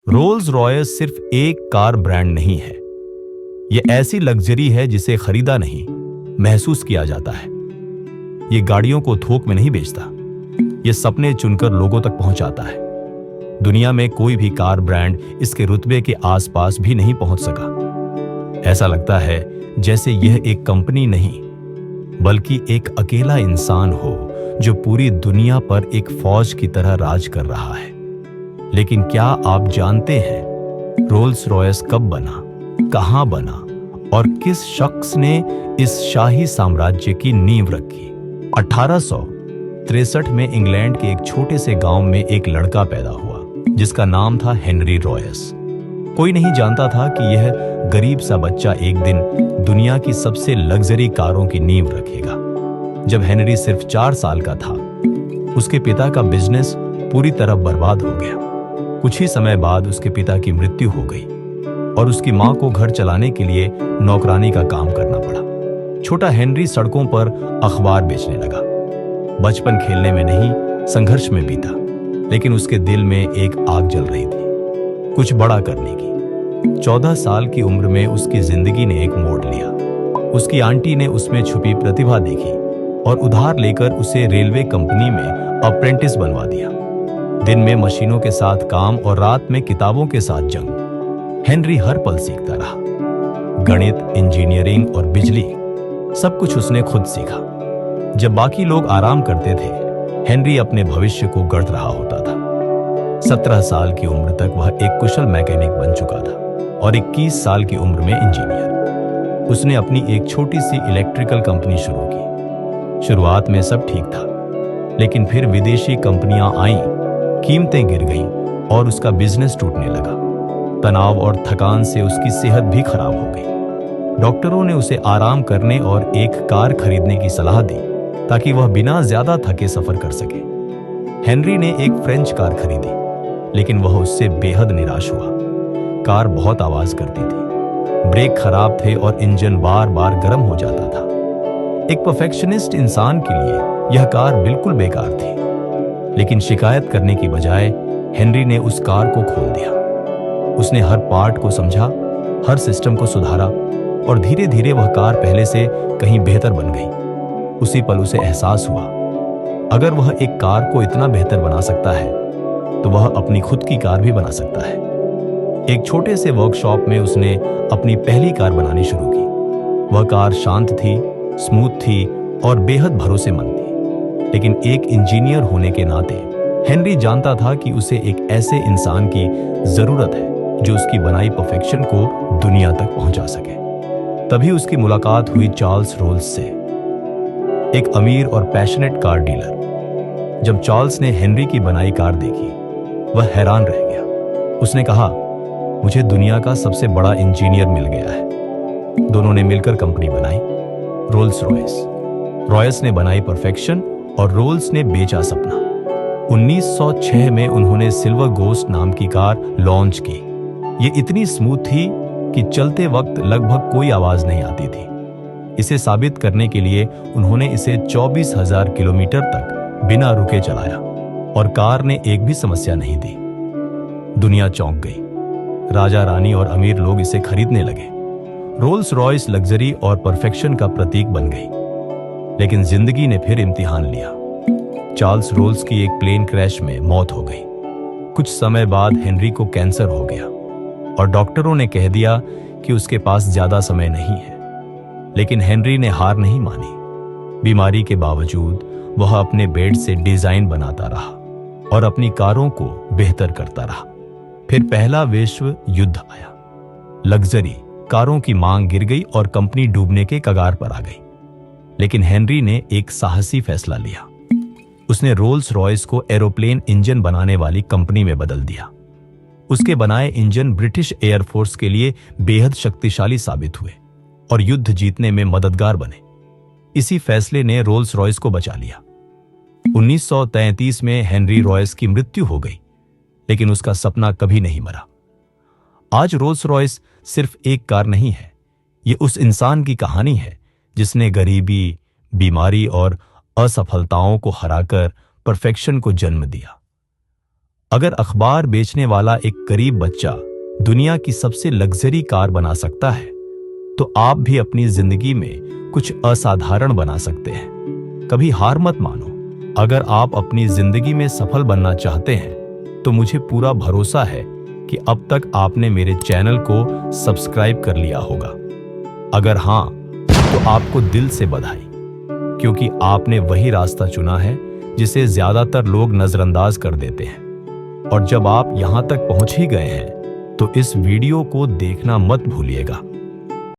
Rolls Royce सिर्फ एक car brand नहीं है। यह ऐसी लग्जरी है जिसे खरीदा नहीं, महसूस किया जाता है। ये गाड़ियों को थोक में नहीं बेचता, ये सपने चुनकर लोगों तक पहुंचाता है। दुनिया में कोई भी कार ब्रांड इसके रुतबे के आसपास भी नहीं पहुंच सका। ऐसा लगता है जैसे यह एक कंपनी नहीं, बल्कि एक अकेला इंसान हो जो पूरी दुनिया पर एक फौज की तरह राज कर रहा है। लेकिन क्या आप जानते हैं रोल्स रॉयस कब बना, कहां बना और किस शख्स ने इस शाही साम्राज्य की नींव रखी? 1863 में इंग्लैंड के एक छोटे से गांव में एक लड़का पैदा हुआ जिसका नाम था हेनरी रॉयस। कोई नहीं जानता था कि यह गरीब सा बच्चा एक दिन दुनिया की सबसे लग्जरी कारों की नींव रखेगा। जब हेनरी सिर्फ 4 साल का था, उसके पिता का बिजनेस पूरी तरह बर्बाद हो गया। कुछ ही समय बाद उसके पिता की मृत्यु हो गई और उसकी मां को घर चलाने के लिए नौकरानी का काम करना पड़ा। छोटा हेनरी सड़कों पर अखबार बेचने लगा। बचपन खेलने में नहीं, संघर्ष में बीता, लेकिन उसके दिल में एक आग जल रही थी, कुछ बड़ा करने की। 14 साल की उम्र में उसकी जिंदगी ने एक मोड़ लिया। उसकी आंटी ने उसमें छुपी प्रतिभा देखी और उधार लेकर उसे रेलवे कंपनी में अप्रेंटिस बनवा दिया। दिन में मशीनों के साथ काम और रात में किताबों के साथ जंग। हेनरी हर पल सीखता रहा। गणित, इंजीनियरिंग और बिजली, सब कुछ उसने खुद सीखा। जब बाकी लोग आराम करते थे, हेनरी अपने भविष्य को गढ़ रहा होता था। 17 साल की उम्र तक वह एक कुशल मैकेनिक बन चुका था और 21 साल की उम्र में इंजीनियर। उसने अपनी एक छोटी सी इलेक्ट्रिकल कंपनी शुरू की। शुरुआत में सब ठीक था, लेकिन फिर विदेशी कंपनियां आईं, कीमतें गिर गईं और उसका बिजनेस टूटने लगा। तनाव और थकान से उसकी सेहत भी खराब हो गई। डॉक्टरों ने उसे आराम करने और एक कार खरीदने की सलाह दी ताकि वह बिना ज्यादा थके सफर कर सके। हेनरी ने एक फ्रेंच कार खरीदी, लेकिन वह उससे बेहद निराश हुआ। कार बहुत आवाज करती थी, ब्रेक खराब थे और इंजन बार बार गर्म हो जाता था। एक परफेक्शनिस्ट इंसान के लिए यह कार बिल्कुल बेकार थी। लेकिन शिकायत करने की बजाय हेनरी ने उस कार को खोल दिया। उसने हर पार्ट को समझा, हर सिस्टम को सुधारा और धीरे धीरे वह कार पहले से कहीं बेहतर बन गई। उसी पल उसे एहसास हुआ, अगर वह एक कार को इतना बेहतर बना सकता है तो वह अपनी खुद की कार भी बना सकता है। एक छोटे से वर्कशॉप में उसने अपनी पहली कार बनानी शुरू की। वह कार शांत थी, स्मूथ थी और बेहद भरोसेमंद थी। लेकिन एक इंजीनियर होने के नाते हेनरी जानता था कि उसे एक ऐसे इंसान की जरूरत है जो उसकी बनाई परफेक्शन को दुनिया तक पहुंचा सके। तभी उसकी मुलाकात हुई चार्ल्स रोल्स से, एक अमीर और पैशनेट कार डीलर। जब चार्ल्स ने हेनरी की बनाई कार देखी, वह हैरान रह गया। उसने कहा, मुझे दुनिया का सबसे बड़ा इंजीनियर मिल गया है। दोनों ने मिलकर कंपनी बनाई, रोल्स रॉयस। रॉयस ने बनाई परफेक्शन और रोल्स ने बेचा सपना। 1906 में उन्होंने सिल्वर गोस्ट नाम की कार लॉन्च की। ये इतनी स्मूथ थी कि चलते वक्त लगभग कोई आवाज नहीं आती थी। इसे साबित करने के लिए उन्होंने इसे 24,000 किलोमीटर तक बिना रुके चलाया और कार ने एक भी समस्या नहीं दी। दुनिया चौंक गई। राजा, रानी और अमीर लोग इसे खरीदने लगे। रोल्स रॉयस लग्जरी और परफेक्शन का प्रतीक बन गई। लेकिन जिंदगी ने फिर इम्तिहान लिया। चार्ल्स रोल्स की एक प्लेन क्रैश में मौत हो गई। कुछ समय बाद हेनरी को कैंसर हो गया और डॉक्टरों ने कह दिया कि उसके पास ज्यादा समय नहीं है। लेकिन हेनरी ने हार नहीं मानी। बीमारी के बावजूद वह अपने बेड से डिजाइन बनाता रहा और अपनी कारों को बेहतर करता रहा। फिर पहला विश्व युद्ध आया। लग्जरी कारों की मांग गिर गई और कंपनी डूबने के कगार पर आ गई। लेकिन हेनरी ने एक साहसी फैसला लिया। उसने रोल्स रॉयस को एरोप्लेन इंजन बनाने वाली कंपनी में बदल दिया। उसके बनाए इंजन ब्रिटिश एयरफोर्स के लिए बेहद शक्तिशाली साबित हुए और युद्ध जीतने में मददगार बने। इसी फैसले ने रोल्स रॉयस को बचा लिया। 1933 में हेनरी रॉयस की मृत्यु हो गई, लेकिन उसका सपना कभी नहीं मरा। आज रोल्स रॉयस सिर्फ एक कार नहीं है, यह उस इंसान की कहानी है जिसने गरीबी, बीमारी और असफलताओं को हराकर परफेक्शन को जन्म दिया। अगर अखबार बेचने वाला एक गरीब बच्चा दुनिया की सबसे लग्जरी कार बना सकता है, तो आप भी अपनी जिंदगी में कुछ असाधारण बना सकते हैं। कभी हार मत मानो। अगर आप अपनी जिंदगी में सफल बनना चाहते हैं, तो मुझे पूरा भरोसा है कि अब तक आपने मेरे चैनल को सब्सक्राइब कर लिया होगा। अगर हां, तो आपको दिल से बधाई, क्योंकि आपने वही रास्ता चुना है जिसे ज्यादातर लोग नजरअंदाज कर देते हैं। और जब आप यहां तक पहुंच ही गए हैं, तो इस वीडियो को देखना मत भूलिएगा।